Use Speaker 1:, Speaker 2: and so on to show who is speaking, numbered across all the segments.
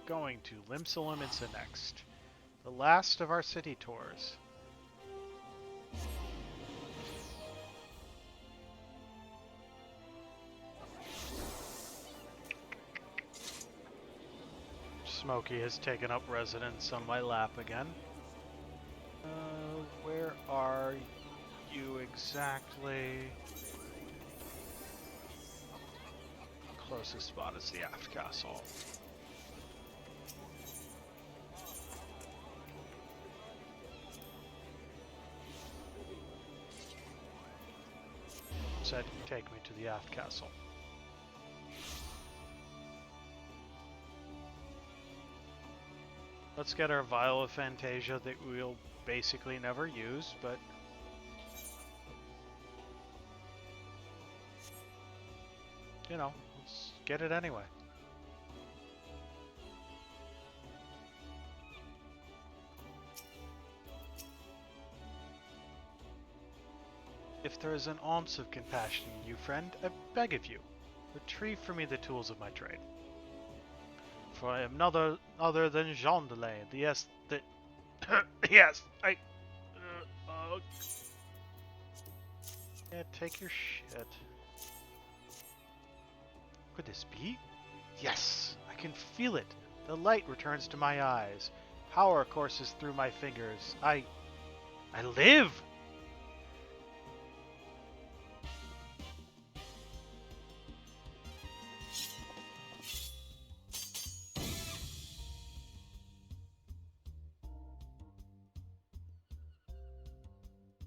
Speaker 1: going to Limsa next. The last of our city tours. Smokey has taken up residence on my lap again. Where are you exactly? Closest spot is the aft castle. Said take me to the aft castle. Let's get our vial of Fantasia that we'll basically never use, but you know, let's get it anyway. If there is an ounce of compassion in you, friend, I beg of you, retrieve for me the tools of my trade. For I am none other than Jean Delay, yes, yeah, take your shit. Could this be? Yes, I can feel it. The light returns to my eyes. Power courses through my fingers. I live!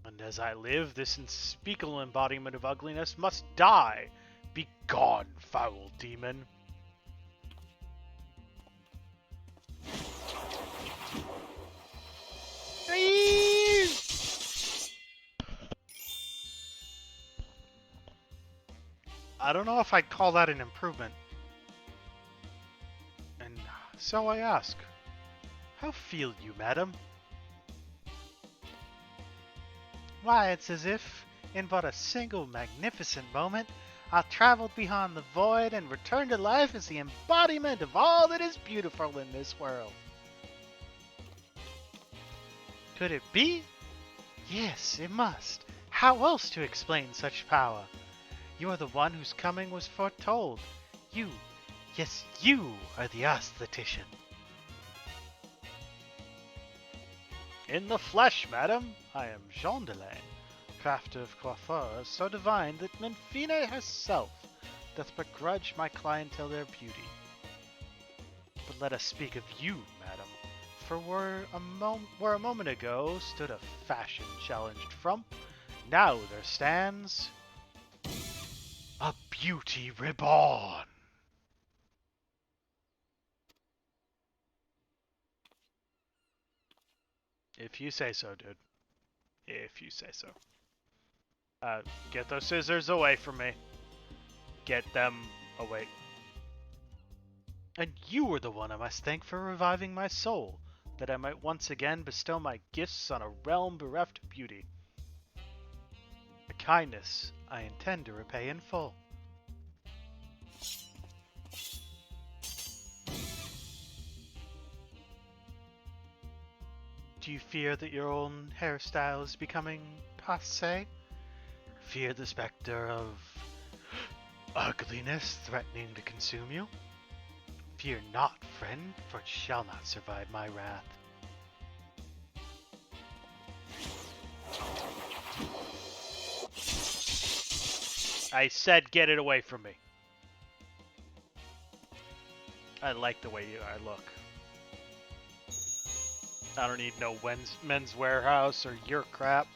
Speaker 1: And as I live, this unspeakable embodiment of ugliness must die. Be gone, foul demon. I don't know if I'd call that an improvement. And so I ask, how feel you, madam? Why, it's as if, in but a single magnificent moment, I traveled beyond the void and returned to life as the embodiment of all that is beautiful in this world. Could it be? Yes, it must. How else to explain such power? You are the one whose coming was foretold. You, yes, you are the aesthetician. In the flesh, madam, I am Jean Delay, crafter of coiffures so divine that Menfine herself doth begrudge my clientele their beauty. But let us speak of you, madam, for where a moment ago stood a fashion-challenged frump, now there stands a beauty reborn. If you say so, dude. If you say so. Get those scissors away from me. Get them away. And you were the one I must thank for reviving my soul, that I might once again bestow my gifts on a realm bereft of beauty. A kindness I intend to repay in full. Do you fear that your own hairstyle is becoming passé? Fear the specter of ugliness threatening to consume you? Fear not, friend, for it shall not survive my wrath. I said get it away from me. I like the way I look. I don't need no men's warehouse or your crap.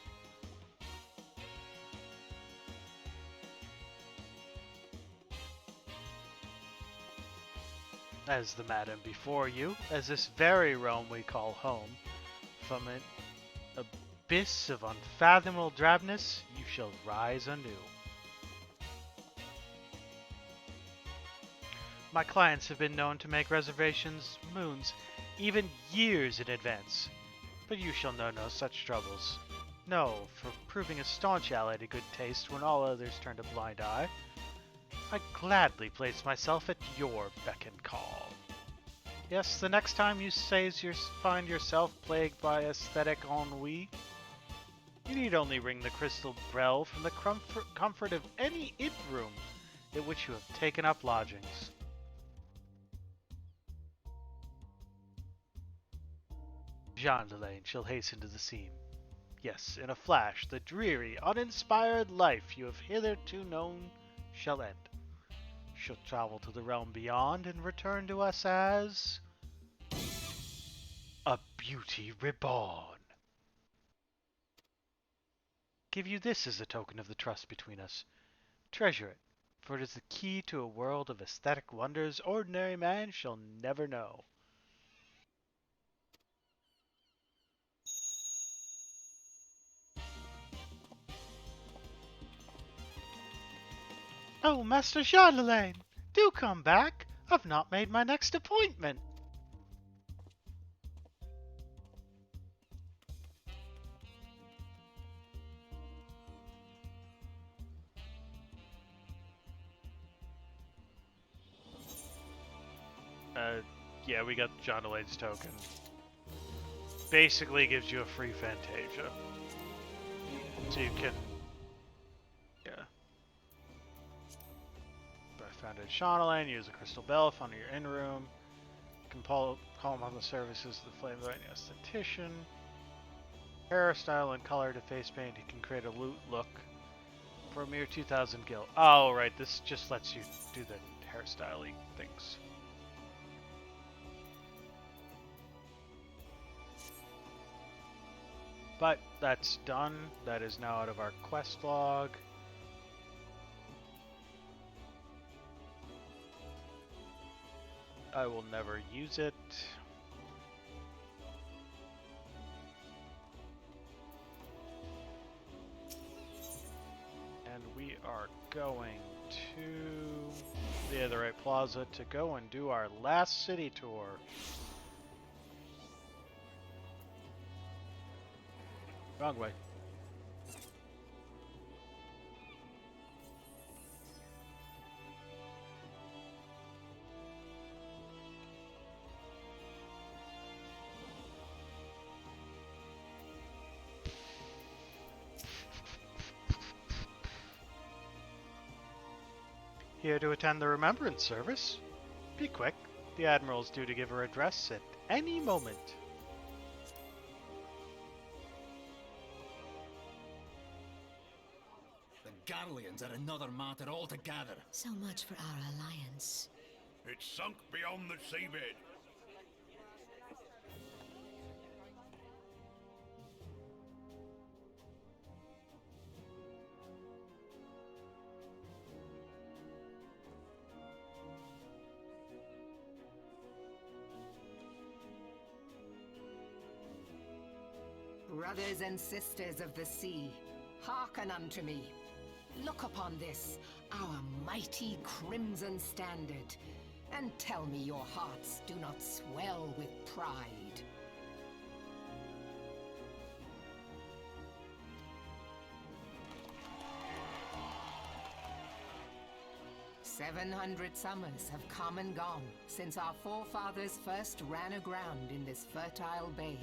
Speaker 1: As the madam before you, as this very realm we call home, from an abyss of unfathomable drabness, you shall rise anew. My clients have been known to make reservations moons, even years in advance. But you shall know no such troubles. No, for proving a staunch ally to good taste when all others turned a blind eye, I gladly place myself at your beck and call. Yes, the next time you find yourself plagued by aesthetic ennui, you need only ring the crystal bell from the comfort of any inn room in which you have taken up lodgings. Jean Delane shall hasten to the scene. Yes, in a flash, the dreary, uninspired life you have hitherto known shall end. She'll travel to the realm beyond and return to us as a beauty reborn. Give you this as a token of the trust between us. Treasure it, for it is the key to a world of aesthetic wonders ordinary man shall never know. Oh, Master Chardelaine, do come back. I've not made my next appointment. Yeah, we got John Delay's token. Basically gives you a free Fantasia. So you can... Yeah. I found a Chandelaine, use a crystal bell, found in your inn room. You can call him on the services of the Flame Lightning Esthetician. Hairstyle and color to face paint, he can create a loot look for a mere 2,000 gil. Oh, right, this just lets you do the hairstyling things. But that's done. That is now out of our quest log. I will never use it. And we are going to the Right Plaza to go and do our last city tour. Wrong way. Here to attend the Remembrance Service. Be quick. The Admiral's due to give her address at any moment.
Speaker 2: The Garleans are another matter altogether.
Speaker 3: So much for our alliance.
Speaker 4: It's sunk beyond the seabed.
Speaker 5: Brothers and sisters of the sea, hearken unto me. Look upon this, our mighty crimson standard, and tell me your hearts do not swell with pride. "700 summers have come and gone since our forefathers first ran aground in this fertile bay.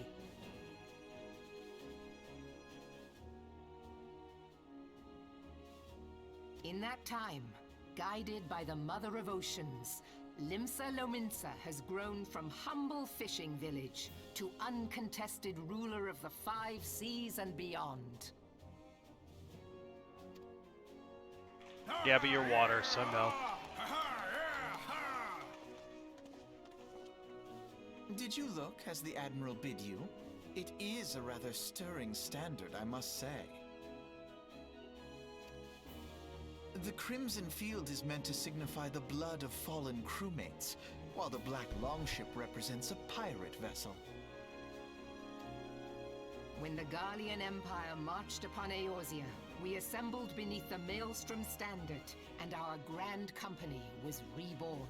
Speaker 5: In that time, guided by the Mother of Oceans, Limsa Lominsa has grown from humble fishing village to uncontested ruler of the 5 seas and beyond.
Speaker 1: Yeah, but you're water, so no.
Speaker 6: Did you look as the Admiral bid you? It is a rather stirring standard, I must say. The Crimson Field is meant to signify the blood of fallen crewmates, while the Black Longship represents a pirate vessel.
Speaker 5: When the Garlean Empire marched upon Eorzea, we assembled beneath the Maelstrom Standard, and our grand company was reborn.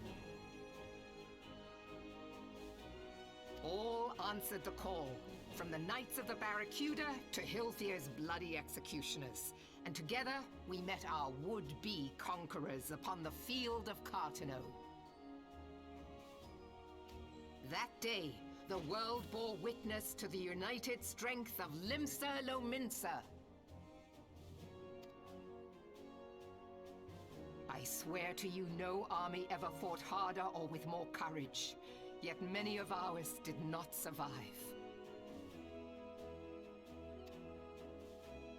Speaker 5: All answered the call, from the Knights of the Barracuda to Hilthier's bloody executioners, and together we met our would-be conquerors upon the field of Cartano. That day, the world bore witness to the united strength of Limsa. I swear to you, no army ever fought harder or with more courage. Yet many of ours did not survive.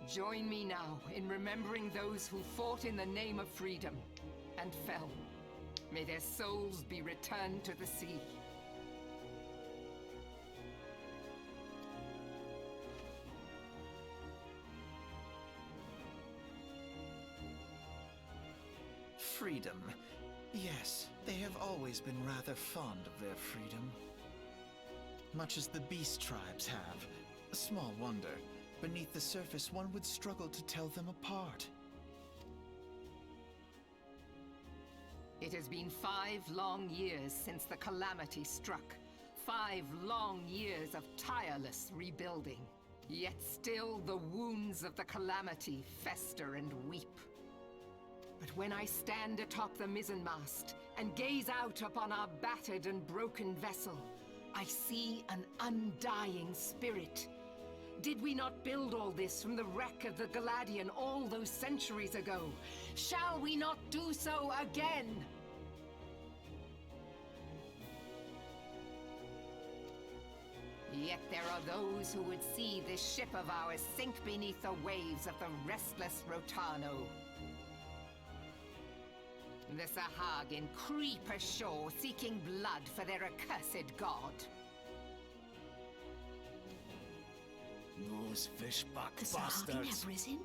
Speaker 5: Join me now in remembering those who fought in the name of freedom and fell. May their souls be returned to the sea.
Speaker 6: Freedom. Yes, they have always been rather fond of their freedom. Much as the beast tribes have. Small wonder. Beneath the surface, one would struggle to tell them apart.
Speaker 5: It has been 5 long years since the calamity struck. 5 long years of tireless rebuilding. Yet still the wounds of the calamity fester and weep. But when I stand atop the mizzenmast and gaze out upon our battered and broken vessel, I see an undying spirit. Did we not build all this from the wreck of the Galadian all those centuries ago? Shall we not do so again? Yet there are those who would see this ship of ours sink beneath the waves of the restless Rotano. The Sahagin creep ashore seeking blood for their accursed god.
Speaker 2: Those fishback
Speaker 3: The Sahagin
Speaker 2: bastards.
Speaker 3: have risen?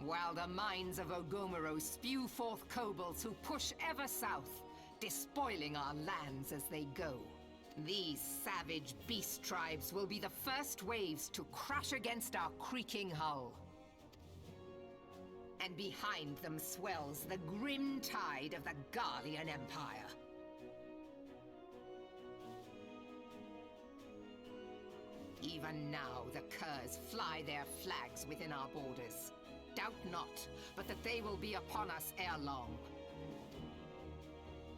Speaker 5: While the mines of Ogomoro spew forth kobolds who push ever south, despoiling our lands as they go. These savage beast tribes will be the first waves to crash against our creaking hull. And behind them swells the grim tide of the Garlean Empire. Even now, the Curs fly their flags within our borders. Doubt not, but that they will be upon us ere long.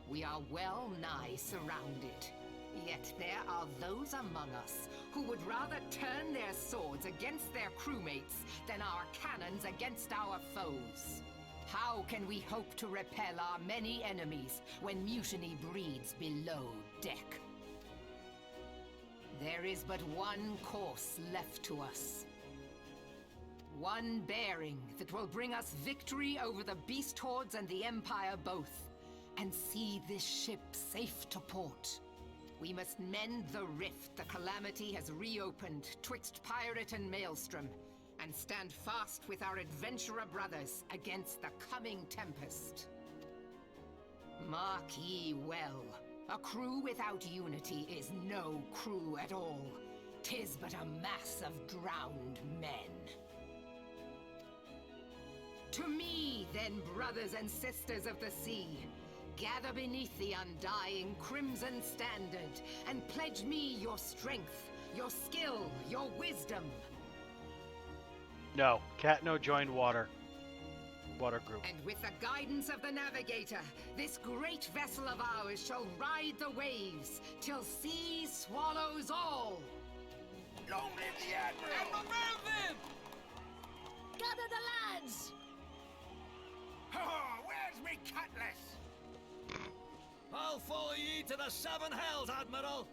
Speaker 5: We are well nigh surrounded. Yet there are those among us who would rather turn their swords against their crewmates than our cannons against our foes. How can we hope to repel our many enemies when mutiny breeds below deck? There is but one course left to us. One bearing that will bring us victory over the beast hordes and the Empire both, and see this ship safe to port. We must mend the rift the calamity has reopened twixt pirate and maelstrom, and stand fast with our adventurer brothers against the coming tempest. Mark ye well, a crew without unity is no crew at all. 'Tis but a mass of drowned men. To me, then, brothers and sisters of the sea, gather beneath the undying crimson standard, and pledge me your strength, your skill, your wisdom.
Speaker 1: No, Katno joined Water Group.
Speaker 5: And with the guidance of the navigator, this great vessel of ours shall ride the waves, till sea swallows all.
Speaker 4: Long live the Admiral!
Speaker 3: Gather the lads!
Speaker 4: Oh, where's me cutlass?
Speaker 2: I'll follow ye to the 7 hells, Admiral!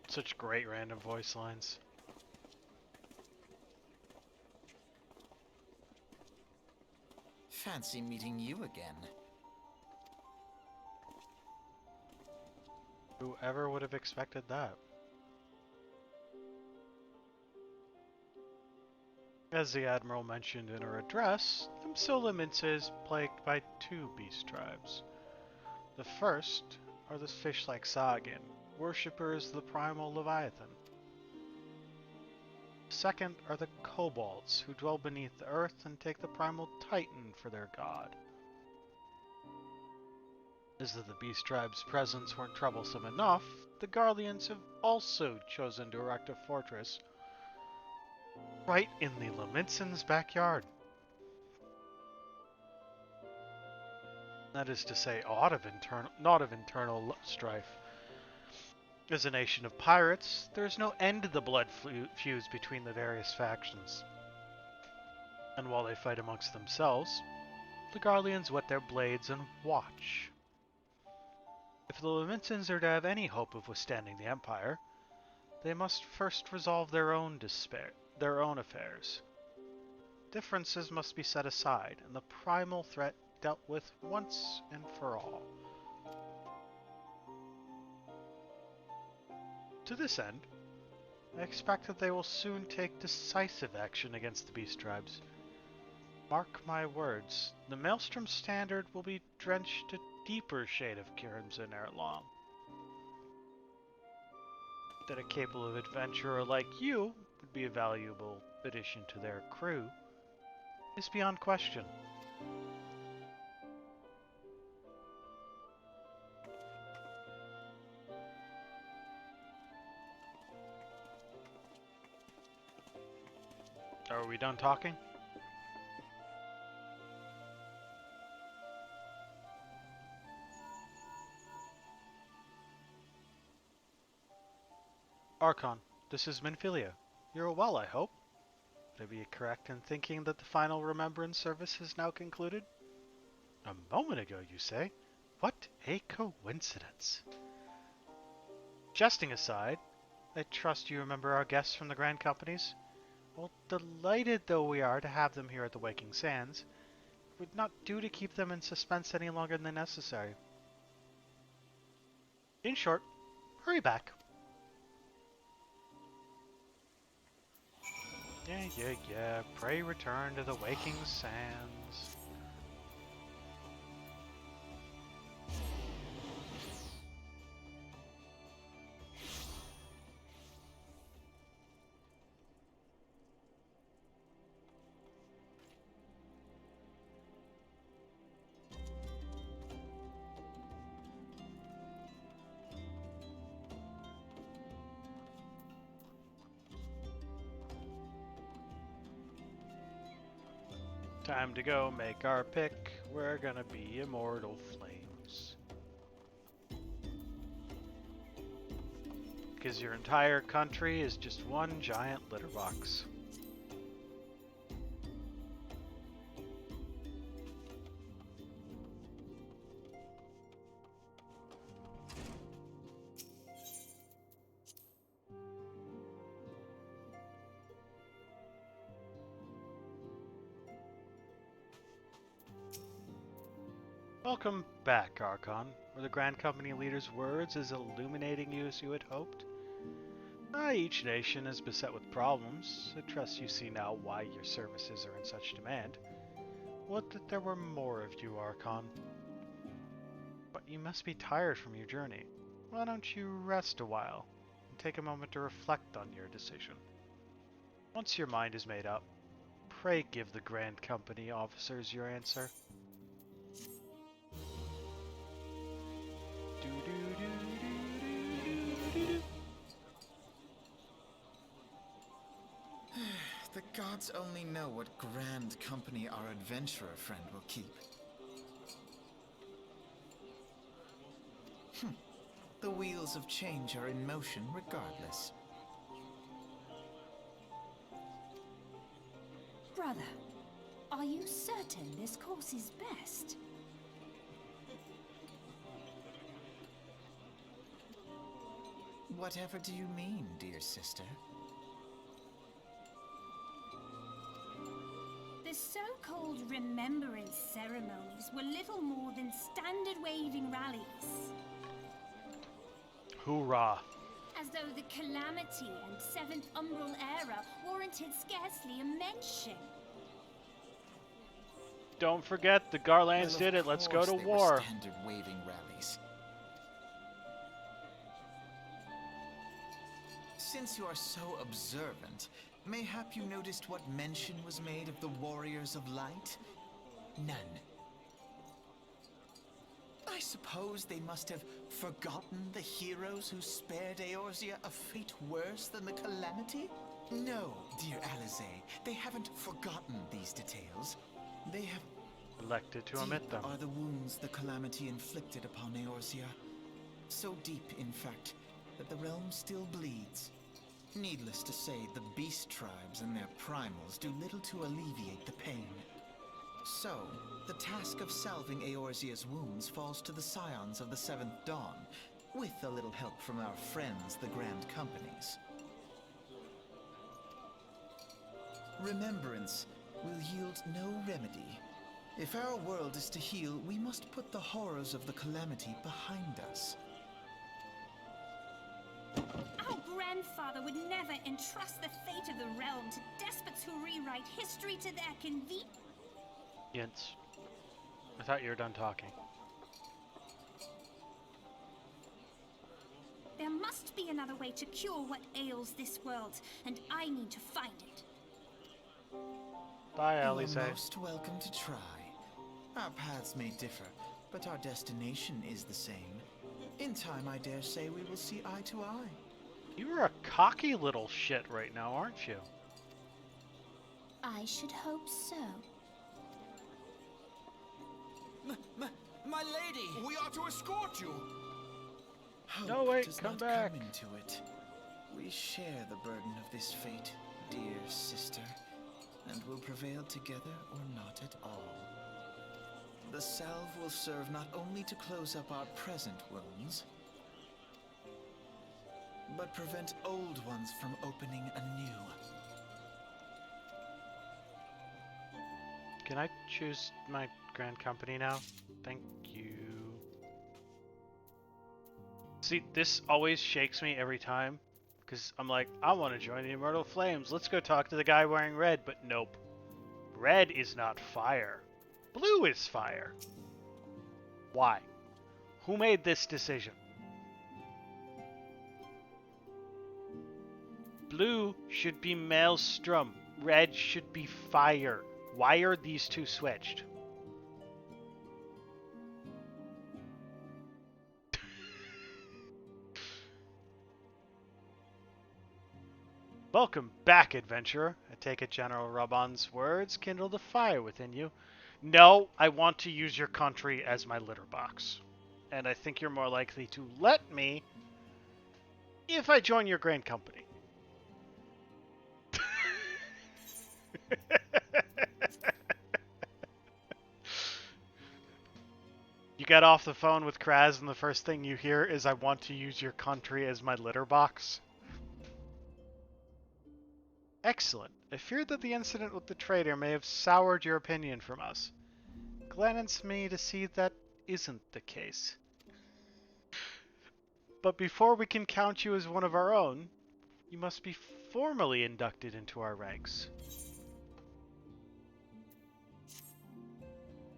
Speaker 1: Such great random voice lines.
Speaker 6: Fancy meeting you again.
Speaker 1: Whoever would have expected that? As the Admiral mentioned in her address, Limsa is plagued by 2 beast tribes. The first are the fish-like Sahagin, worshippers of the primal Leviathan. The second are the kobolds, who dwell beneath the earth and take the primal Titan for their god. As if the beast tribe's presence weren't troublesome enough, the Garleans have also chosen to erect a fortress right in the Laminson's backyard. That is to say, not of internal strife. As a nation of pirates, there is no end to the blood feuds between the various factions. And while they fight amongst themselves, the Garleans whet their blades and watch. If the Laminsons are to have any hope of withstanding the Empire, they must first resolve their own affairs. Differences must be set aside, and the primal threat dealt with once and for all. To this end, I expect that they will soon take decisive action against the Beast Tribes. Mark my words, the Maelstrom Standard will be drenched a deeper shade of crimson ere long. That a capable adventurer like you would be a valuable addition to their crew is beyond question. Are we done talking? Archon, this is Minfilia. You're well, I hope. Would I be correct in thinking that the final remembrance service has now concluded? A moment ago, you say? What a coincidence. Jesting aside, I trust you remember our guests from the Grand Companies? Well, delighted though we are to have them here at the Waking Sands, it would not do to keep them in suspense any longer than necessary. In short, hurry back. Yeah. Pray return to the Waking Sands. Time to go make our pick. We're gonna be immortal flames. Because your entire country is just one giant litter box. Welcome back, Archon. Were the Grand Company leader's words as illuminating you as you had hoped? Each nation is beset with problems. I trust you see now why your services are in such demand. Would that there were more of you, Archon. But you must be tired from your journey. Why don't you rest a while and take a moment to reflect on your decision? Once your mind is made up, pray give the Grand Company officers your answer.
Speaker 6: The gods only know what grand company our adventurer friend will keep. The wheels of change are in motion regardless.
Speaker 7: Brother, are you certain this course is best?
Speaker 6: Whatever do you mean, dear sister?
Speaker 7: The so-called remembrance ceremonies were little more than standard waving rallies.
Speaker 1: Hoorah!
Speaker 7: As though the Calamity and Seventh Umbral Era warranted scarcely a mention.
Speaker 1: Don't forget, the Garlands did it. Let's go to war.
Speaker 6: Standard waving rallies. Since you are so observant, mayhap you noticed what mention was made of the Warriors of Light? None. I suppose they must have forgotten the heroes who spared Eorzea a fate worse than the Calamity? No, dear Alisaie, they haven't forgotten these details. They have
Speaker 1: elected to omit them.
Speaker 6: Are the wounds the calamity inflicted upon Eorzea. So deep, in fact, that the realm still bleeds. Needless to say, the beast tribes and their primals do little to alleviate the pain. So, the task of salving Eorzea's wounds falls to the scions of the Seventh Dawn, with a little help from our friends, the Grand Companies. Remembrance will yield no remedy. If our world is to heal, we must put the horrors of the calamity behind us.
Speaker 7: Our grandfather would never entrust the fate of the realm to despots who rewrite history to their convenience.
Speaker 1: Yinz, I thought you were done talking.
Speaker 7: There must be another way to cure what ails this world, and I need to find it.
Speaker 1: Bye,
Speaker 6: You
Speaker 1: Alize.
Speaker 6: are most welcome to try. Our paths may differ, but our destination is the same. In time, I dare say we will see eye to eye.
Speaker 1: You're a cocky little shit right now, aren't you?
Speaker 7: I should hope so.
Speaker 2: My lady!
Speaker 4: We are to escort you.
Speaker 6: Hope
Speaker 1: No, wait,
Speaker 6: does
Speaker 1: come
Speaker 6: not
Speaker 1: back.
Speaker 6: come into it. We share the burden of this fate, dear sister, and will prevail together or not at all. The salve will serve not only to close up our present wounds, but prevent old ones from opening anew.
Speaker 1: Can I choose my Grand Company now? Thank you. See, this always shakes me every time, because I'm like, I want to join the Immortal Flames. Let's go talk to the guy wearing red, but nope. Red is not fire. Blue is fire. Why? Who made this decision? Blue should be Maelstrom. Red should be fire. Why are these two switched? Welcome back, adventurer. I take it General Rabon's words kindled a fire within you. No, I want to use your country as my litter box. And I think you're more likely to let me if I join your Grand Company. You get off the phone with Kraz and the first thing you hear is, I want to use your country as my litter box. Excellent. I fear that the incident with the traitor may have soured your opinion from us. Glance me to see that isn't the case. But before we can count you as one of our own, you must be formally inducted into our ranks.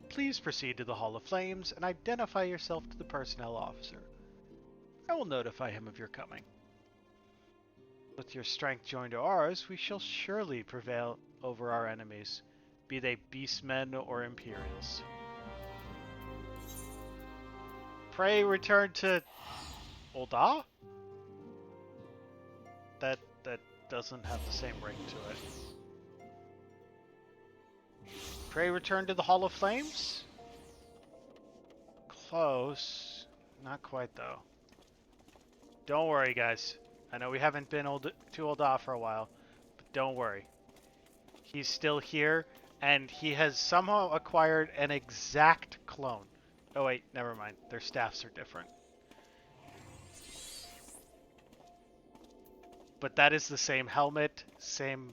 Speaker 1: Please proceed to the Hall of Flames and identify yourself to the personnel officer. I will notify him of your coming. With your strength joined to ours, we shall surely prevail over our enemies, be they beastmen or Imperials. Pray return to Ul'dah? That doesn't have the same ring to it. Pray return to the Hall of Flames? Close. Not quite, though. Don't worry, guys. I know we haven't been to Ul'dah for a while, but don't worry. He's still here, and he has somehow acquired an exact clone. Oh wait, never mind. Their staffs are different. But that is the same helmet, same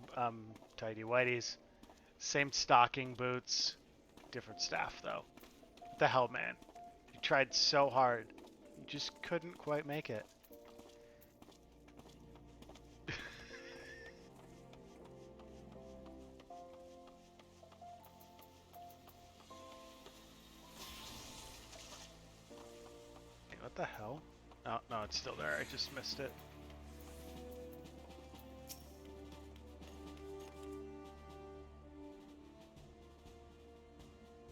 Speaker 1: tighty-whities, same stocking boots, different staff though. What the hell, man? You tried so hard. You just couldn't quite make it. What the hell? Oh, no, it's still there. I just missed it.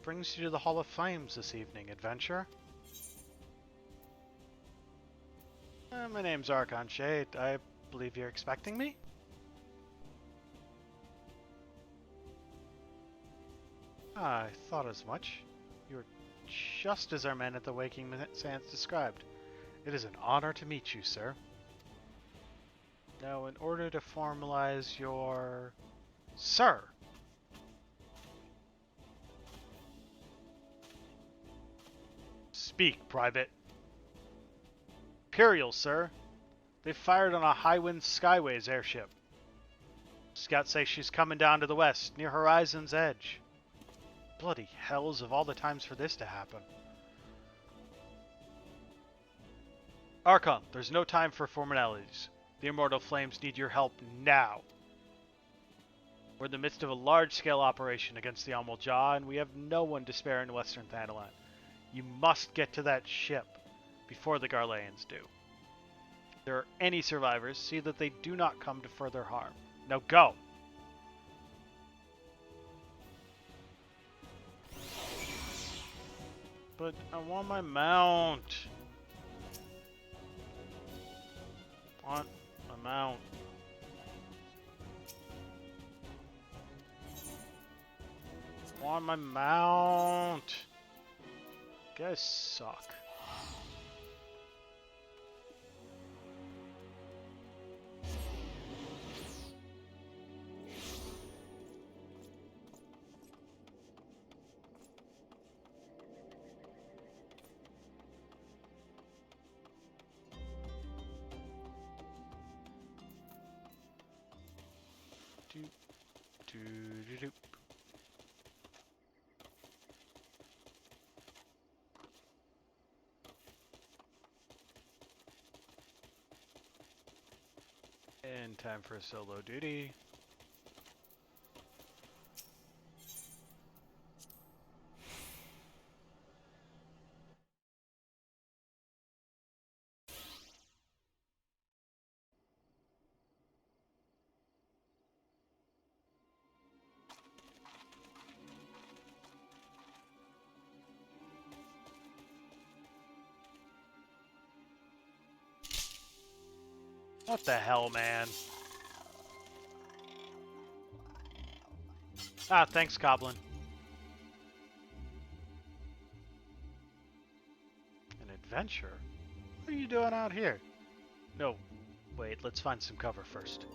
Speaker 1: Brings you to the Hall of Flames this evening, adventurer. My name's Archon Shade. I believe you're expecting me? I thought as much. You're just as our men at the Waking Sands described. It is an honor to meet you, sir. Now, in order to formalize your... Sir! Speak, Private. Imperial, sir. They fired on a Highwind Skyways airship. Scouts say she's coming down to the west, near Horizon's edge. Bloody hells of all the times for this to happen. Archon, there's no time for formalities. The Immortal Flames need your help now. We're in the midst of a large-scale operation against the Almulja, and we have no one to spare in Western Thanalan. You must get to that ship before the Garleans do. If there are any survivors, see that they do not come to further harm. Now go! But I want my mount. Want my mount. Want my mount. You guys suck. Do. And time for a solo duty. What the hell, man? Ah, thanks, Goblin. An adventure? What are you doing out here? No, wait, let's find some cover first.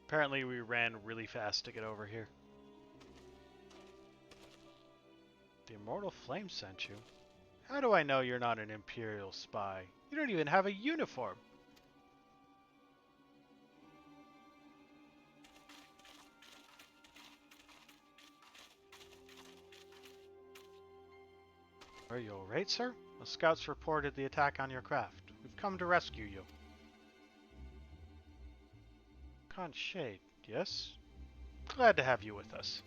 Speaker 1: Apparently we ran really fast to get over here. The Immortal Flame sent you? How do I know you're not an Imperial spy? You don't even have a uniform. Are you alright, sir? The scouts reported the attack on your craft. We've come to rescue you. Shade, yes? Glad to have you with us.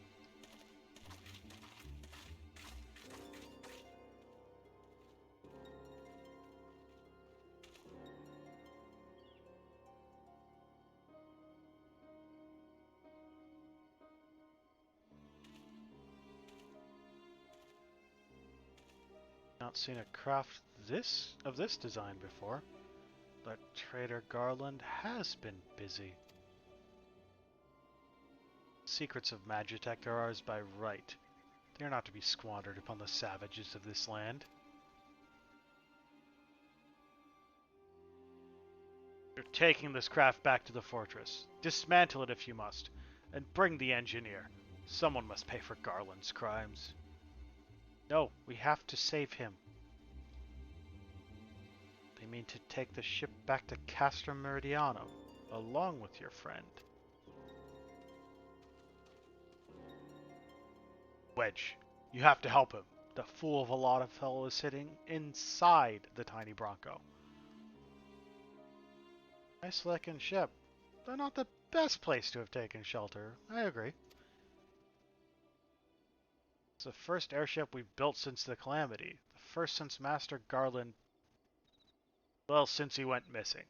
Speaker 1: Not seen a craft of this design before. But Trader Garland has been busy. Secrets of Magitech are ours by right. They are not to be squandered upon the savages of this land. You're taking this craft back to the fortress. Dismantle it if you must, and bring the engineer. Someone must pay for Garland's crimes. No, we have to save him. They mean to take the ship back to Castra Meridiano, along with your friend. Wedge, you have to help him. The fool of a lot of fellow is sitting inside the tiny Bronco. Nice looking ship, though not the best place to have taken shelter. I agree. It's the first airship we've built since the Calamity. The first since Master Garland... well, since he went missing.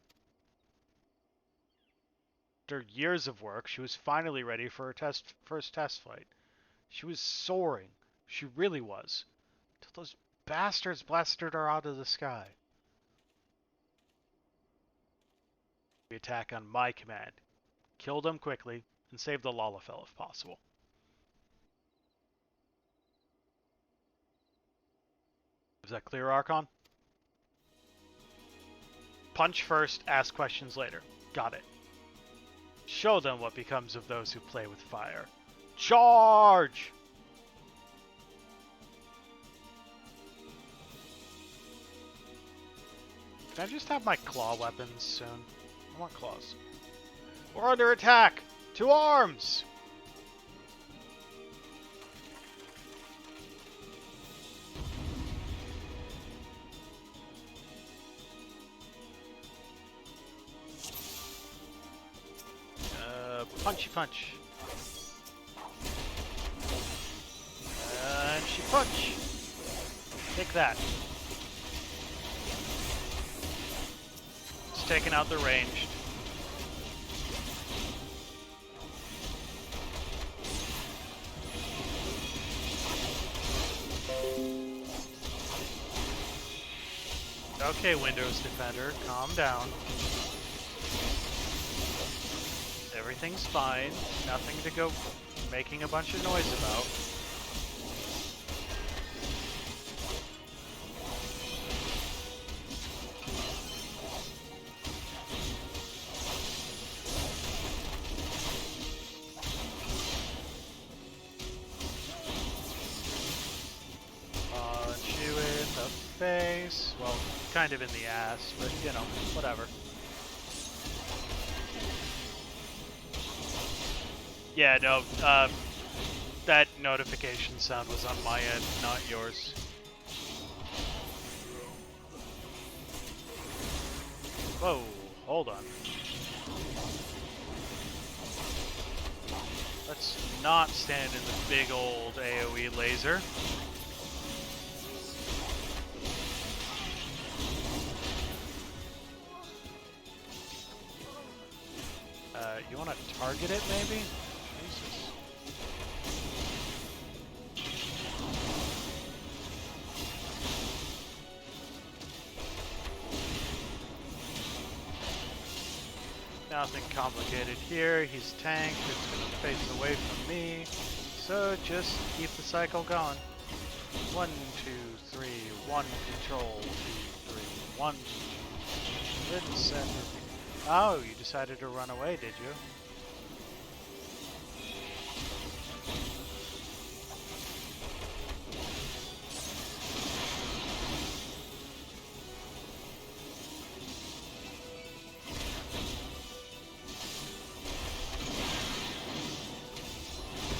Speaker 1: After years of work, she was finally ready for her first test flight. She was soaring, She really was. Till those bastards blasted her out of the sky. We attack on my command. Kill them quickly, and save the Lalafell if possible. Is that clear, Archon? Punch first, ask questions later. Got it. Show them what becomes of those who play with fire. Charge! Can I just have my claw weapons soon? I want claws. We're under attack! To arms! Punchy punch. And she punch. Take that. It's taking out the ranged. Okay, Windows Defender, calm down. Everything's fine. Nothing to go making a bunch of noise about. Punch you in the face. Well, kind of in the ass, but you know, whatever. Yeah, no, that notification sound was on my end, not yours. Whoa, hold on. Let's not stand in the big old AoE laser. You want to target it, maybe? Jesus. Nothing complicated here. He's tanked. It's going to face away from me. So just keep the cycle going. 1, 2, 3. 1 control. 2, 3. 1, 2, 3. Send. Oh, you decided to run away, did you?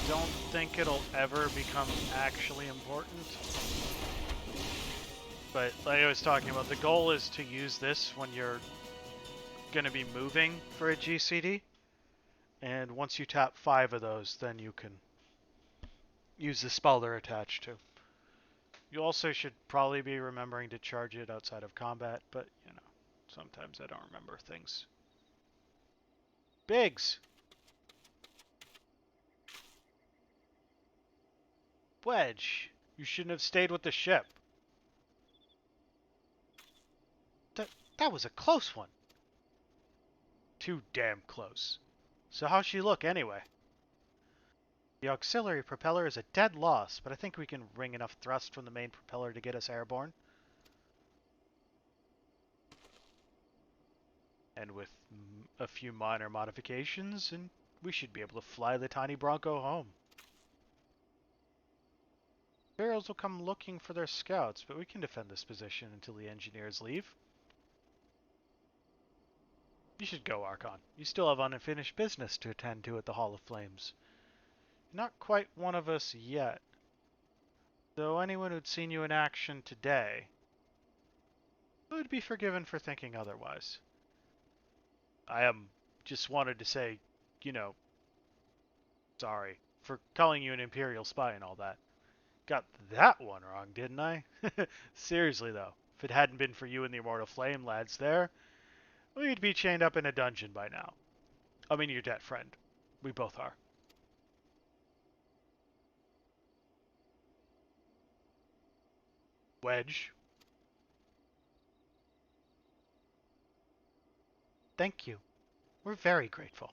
Speaker 1: Don't think it'll ever become actually important. But like I was talking about, the goal is to use this when you're going to be moving for a GCD, and once you tap 5 of those, then you can use the spell they're attached to. You also should probably be remembering to charge it outside of combat, but you know, sometimes I don't remember things. Biggs! Wedge, you shouldn't have stayed with the ship. That was a close one. Too damn close. So how's she look anyway? The auxiliary propeller is a dead loss, but I think we can wring enough thrust from the main propeller to get us airborne. And with a few minor modifications, and we should be able to fly the tiny Bronco home. Imperials will come looking for their scouts, but we can defend this position until the engineers leave. You should go, Archon. You still have unfinished business to attend to at the Hall of Flames. You're not quite one of us yet, though anyone who'd seen you in action today would be forgiven for thinking otherwise. I just wanted to say, you know, sorry for calling you an Imperial spy and all that. Got that one wrong, didn't I? Seriously, though, if it hadn't been for you and the Immortal Flame lads there, we'd be chained up in a dungeon by now. I mean, your dead friend. We both are. Wedge. Thank you. We're very grateful.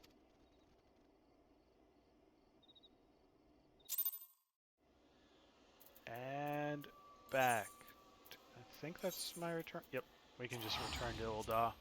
Speaker 1: And back. I think that's my return. Yep, we can just return to Ul'dah.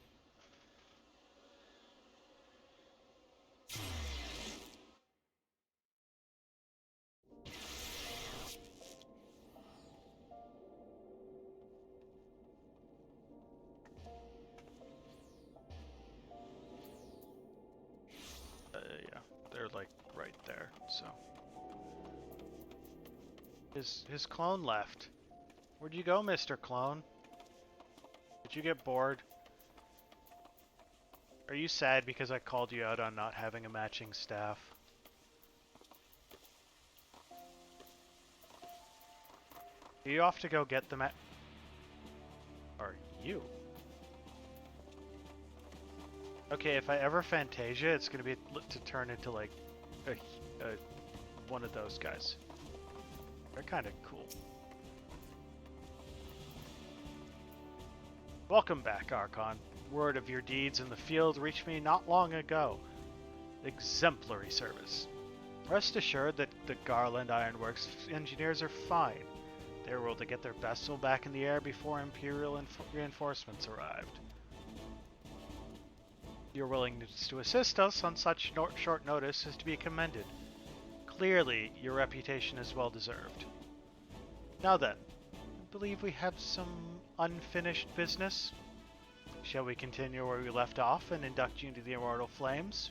Speaker 1: Yeah, they're like right there, so. His clone left. Where'd you go, Mr. Clone? Did you get bored? Are you sad because I called you out on not having a matching staff? Are you off to go get the Are you? Okay, if I ever Fantasia, it's gonna be to turn into like one of those guys. They're kind of cool. Welcome back, Archon. Word of your deeds in the field reached me not long ago. Exemplary service. Rest assured that the Garland Ironworks engineers are fine. They were able to get their vessel back in the air before Imperial reinforcements arrived. Your willingness to assist us on such short notice is to be commended. Clearly, your reputation is well deserved. Now then, I believe we have some unfinished business. Shall we continue where we left off and induct you into the Immortal Flames?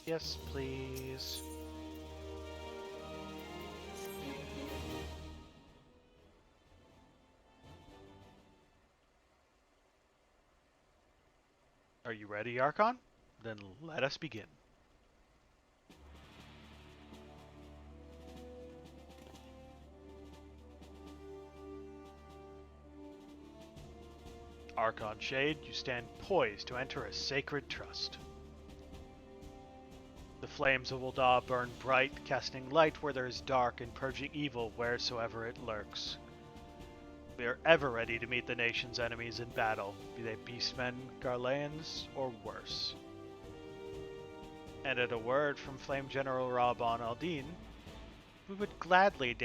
Speaker 1: Yes, please. Are you ready, Archon? Then let us begin. Archon Shade, you stand poised to enter a sacred trust. The flames of Ul'dah burn bright, casting light where there is dark and purging evil wheresoever it lurks. We are ever ready to meet the nation's enemies in battle, be they beastmen, Garleans, or worse. And at a word from Flame General Rabban Aldine, we would gladly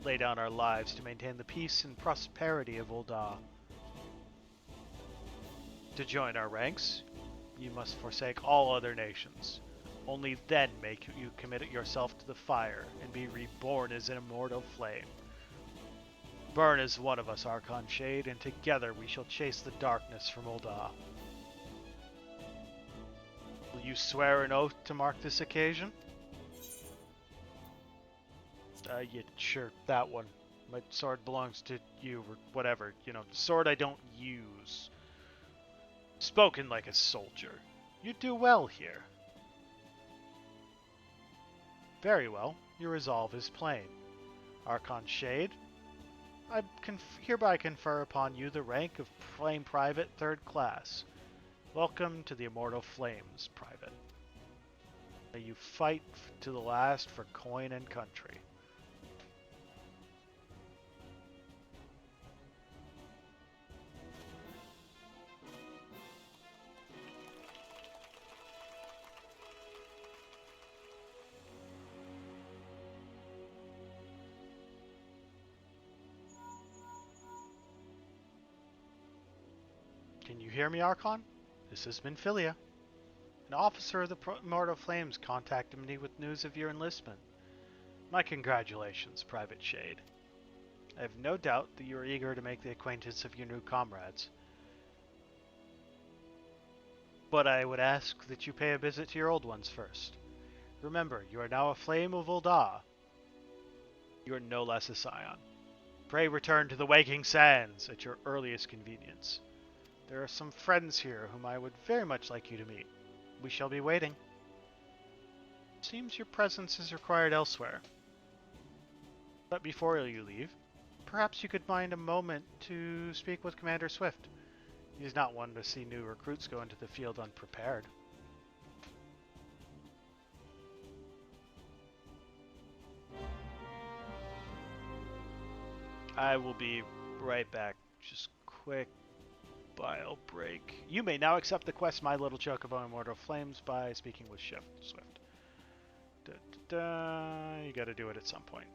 Speaker 1: lay down our lives to maintain the peace and prosperity of Ul'dah. To join our ranks, you must forsake all other nations. Only then may you commit yourself to the fire and be reborn as an immortal flame. Burn as one of us, Archon Shade, and together we shall chase the darkness from Ul'dah. Will you swear an oath to mark this occasion? Yeah, sure, that one. My sword belongs to you, or whatever. You know, sword I don't use. Spoken like a soldier. You do well here. Very well. Your resolve is plain. Archon Shade, I hereby confer upon you the rank of Flame Private 3rd Class. Welcome to the Immortal Flames, Private. May you fight to the last for coin and country. Can you hear me, Archon? This is Minfilia. An officer of the Immortal Flames contacted me with news of your enlistment. My congratulations, Private Shade. I have no doubt that you are eager to make the acquaintance of your new comrades. But I would ask that you pay a visit to your old ones first. Remember, you are now a Flame of Ul'dah. You are no less a Scion. Pray return to the Waking Sands at your earliest convenience. There are some friends here whom I would very much like you to meet. We shall be waiting. It seems your presence is required elsewhere. But before you leave, perhaps you could find a moment to speak with Commander Swift. He's not one to see new recruits go into the field unprepared. I will be right back. Just quick bile break. You may now accept the quest My Little Chocobo Immortal Flames by speaking with Swift. Da, da, da. You gotta do it at some point.